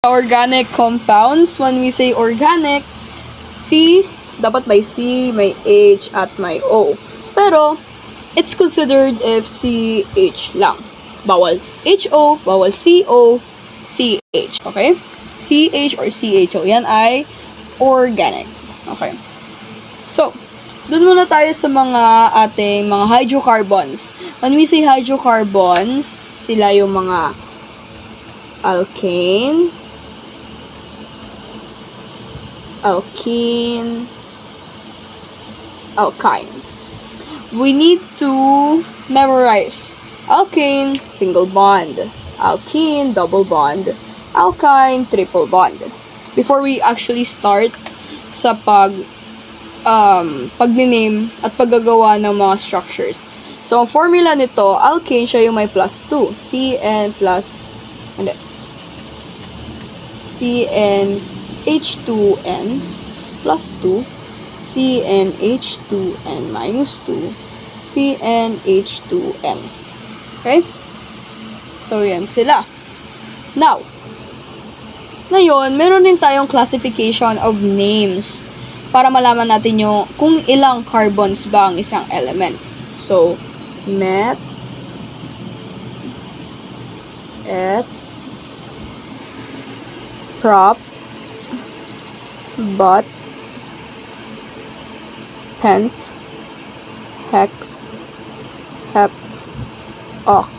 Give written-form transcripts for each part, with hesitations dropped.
Organic compounds, when we say organic, C, dapat may C, may H, at may O. Pero, it's considered if CH lang. Bawal HO, bawal CO, CH. Okay? CH or CHO. Yan ay organic. Okay. So, dun muna tayo sa mga ating mga hydrocarbons. When we say hydrocarbons, sila yung mga alkane, alkene, alkyne. We need to memorize alkane, single bond, alkene, double bond, alkyne, triple bond. Before we actually start sa pag-name at paggagawa ng mga structures. So, ang formula nito, alkane siya yung may plus 2. CnH2n plus 2, CnH2n minus 2, CnH2n. Okay? So, yan sila. Now, ngayon, meron din tayong classification of names para malaman natin yung kung ilang carbons ba ang isang element. So, met, et, prop, but, pent, hex, hept, oc,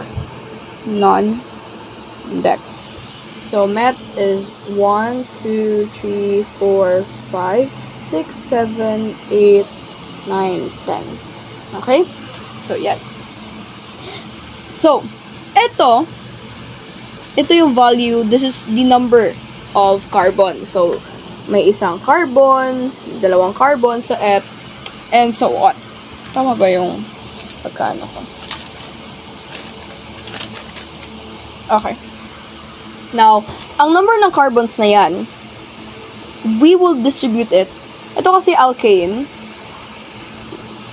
non, dec. So, met is 1, 2, 3, 4, 5, 6, 7, 8, 9, 10. Okay? So, yan. So, ito yung value, this is the number of carbon. So, may isang carbon, dalawang carbon sa et, and so on. Tama ba yung pagkaano ko? Okay. Now, ang number ng carbons na yan, we will distribute it. Ito kasi alkane.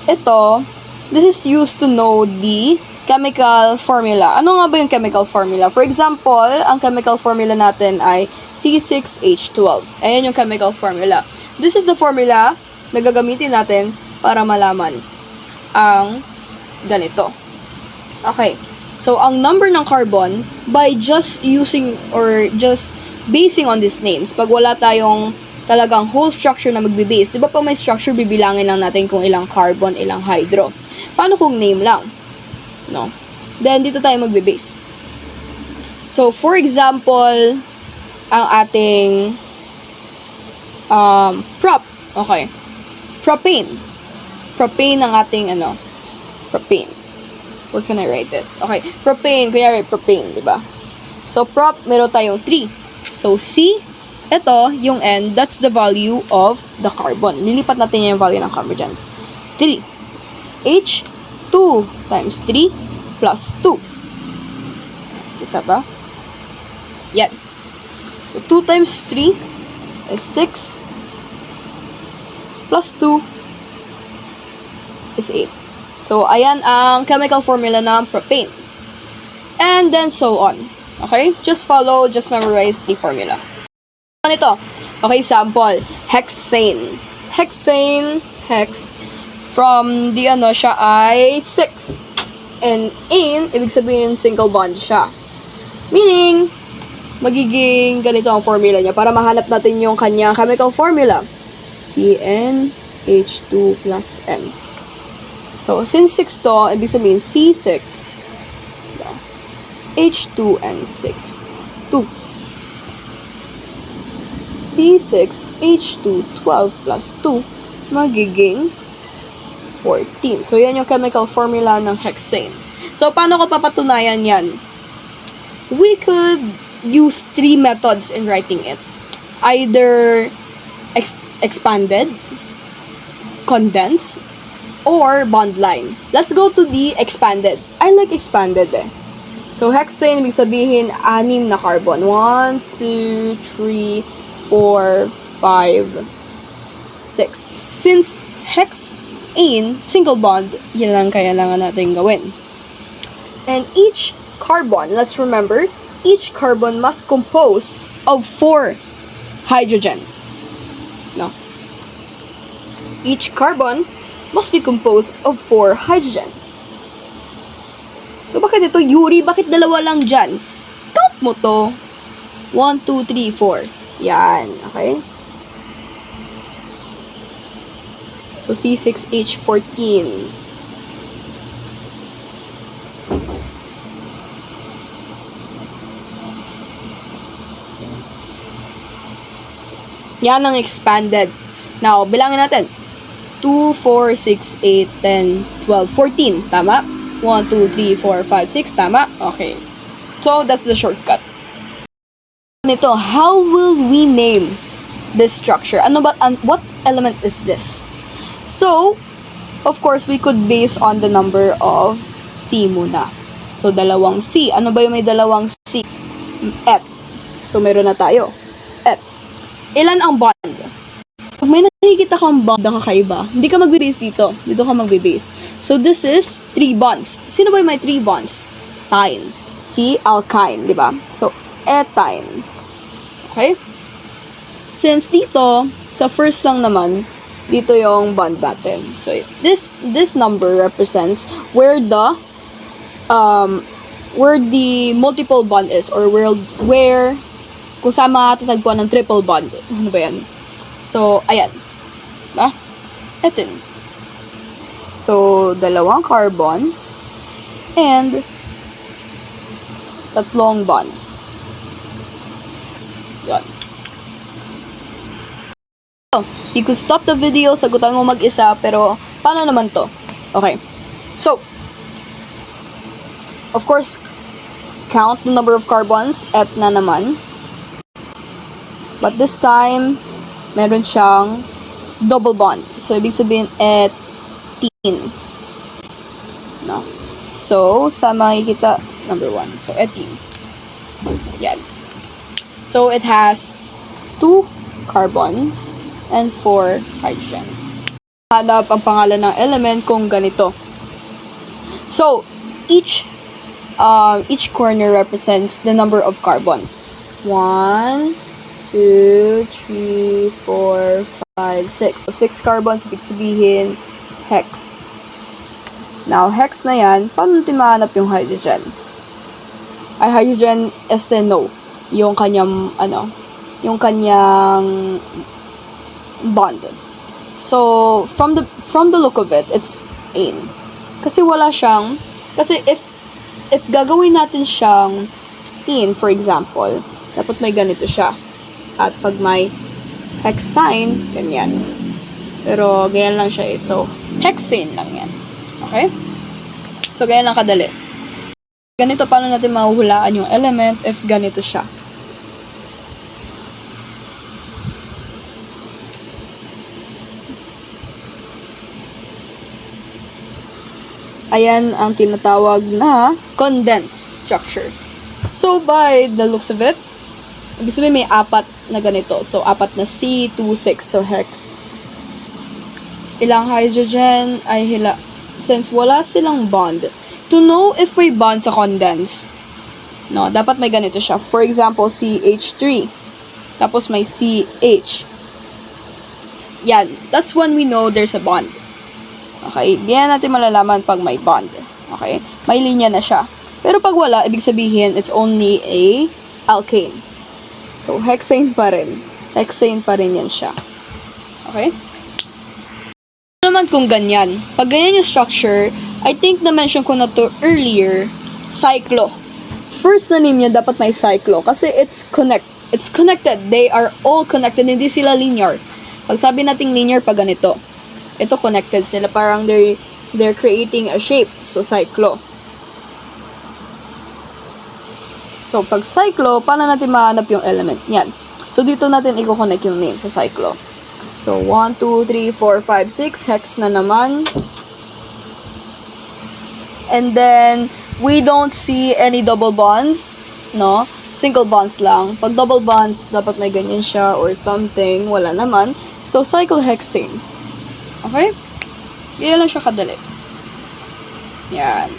Ito, this is used to know the chemical formula. Ano nga ba yung chemical formula? For example, ang chemical formula natin ay C6H12. Ayan yung chemical formula. This is the formula na gagamitin natin para malaman ang ganito. Okay. So, ang number ng carbon, by just using or just basing on these names, pag wala tayong talagang whole structure na magbe-base, di ba pag may structure, bibilangin lang natin kung ilang carbon, ilang hydro. Paano kung name lang? No? Then, dito tayo magbe-base. So, for example, ang ating prop. Okay. Propane. Propane ang ating propane. Where can I write it? Okay. Propane. Kunyari, propane, di ba? So, prop, meron tayong 3. So, C, ito, yung N, that's the value of the carbon. Lilipat natin yung value ng carbon dyan. 3. H, 2 times 3 plus 2. Kita ba? Yan. So, 2 times 3 is 6 plus 2 is 8. So, ayan ang chemical formula ng propane. And then, so on. Okay? Just follow, just memorize the formula. Ano ito? Okay, sample. Hexane. Hexane, hex. From the siya ay 6. And ane, ibig sabihin single bond siya. Meaning, magiging ganito ang formula niya para mahanap natin yung kanyang chemical formula. CnH2 plus N. So, since 6 to, ibig sabihin C6 H2N6 plus 2. C6H212 plus 2 magiging 14. So, yan yung chemical formula ng hexane. So, paano ko papatunayan yan? We could use 3 methods in writing it. Either expanded, condensed, or bond line. Let's go to the expanded. I like expanded eh. So, hexane, ibig sabihin, 6 na carbon. 1, 2, 3, 4, 5, 6. Since hexane, single bond, yan lang kailangan natin gawin. And each carbon, let's remember, each carbon must compose of 4 hydrogen. No? Each carbon must be composed of 4 hydrogen. So, bakit ito, Yuri? Bakit dalawa lang dyan? Count mo to. 1, 2, 3, 4. Yan. Okay? So, C6H14. Yan ang expanded. Now, bilangin natin. 2, 4, 6, 8, 10, 12, 14. Tama? 1, 2, 3, 4, 5, 6. Tama? Okay. So, that's the shortcut. Nito, how will we name this structure? Ano ba, what element is this? So, of course, we could base on the number of C muna. So, dalawang C. Ano ba yung may dalawang C? Et. So, meron na tayo. Et. Ilan ang bond? Pag may nakikita kang bond na kakaiba, hindi ka magbe-base dito. Dito ka magbe-base. So, this is 3 bonds. Sino ba yung may 3 bonds? Thine. Si alkyne, di ba? So, ethyne. Okay? Since dito, sa first lang naman, dito yung bond natin. So, this number represents where the multiple bond is, or where kung saan matatagpuan ng triple bond. Ano ba yan? So, ayan. Diba? Ethene. So, dalawang carbon and tatlong bonds. Yan. So, you could stop the video, sagutan mo mag-isa, pero paano naman to? Okay. So, of course, count the number of carbons, et na naman. But this time, meron siyang double bond. So, ibig sabihin, ethene. No? So, sa makikita, number 1. So, ethene. Yan. So, it has 2 carbons and 4 hydrogen. Hanap ang pangalan ng element kung ganito. So, each corner represents the number of carbons. 1, 2, 3, 4, 5, 6. So, 6 carbons, ibig sabihin, hex. Now, hex na yan, paano natin mahanap yung hydrogen? Ay, hydrogen, no. Yung kanyang, yung kanyang bond. So, from the look of it, it's ane. Kasi wala siyang, kasi if gagawin natin siyang ane, for example, dapat may ganito siya. At pag may hex sign, ganyan. Pero, ganyan lang siya eh. So, hexane lang yan. Okay? So, ganyan lang kadali. Ganito, paano natin mahuhulaan yung element if ganito siya? Ayan ang tinatawag na condensed structure. So, by the looks of it, ibig sabihin may 4 na ganito. So, 4 na C, 2, 6. So, hex. Ilang hydrogen ay since wala silang bond, to know if may bond sa condense, no, dapat may ganito siya. For example, CH3. Tapos may CH. Yan. That's when we know there's a bond. Okay? Diyan natin malalaman pag may bond. Okay? May linya na siya. Pero pag wala, ibig sabihin, it's only a alkane. So, hexane pa rin. Hexane pa rin yan siya. Okay? Ano naman kung ganyan? Pag ganyan yung structure, I think na-mention ko na to earlier, cyclo. First na name niya, dapat may cyclo. Kasi it's connected. They are all connected. Hindi sila linear. Pag sabi nating linear, pag ganito. Ito connected sila. Parang they're creating a shape. So, cyclo. So, pag cyclo, paano natin mahanap yung element? Yan. So, dito natin i-connect yung name sa cyclo. So, 1, 2, 3, 4, 5, 6. Hex na naman. And then, we don't see any double bonds. No? Single bonds lang. Pag double bonds, dapat may ganyan siya or something. Wala naman. So, cyclohexane. Okay? Yan lang siya kadali. Yan.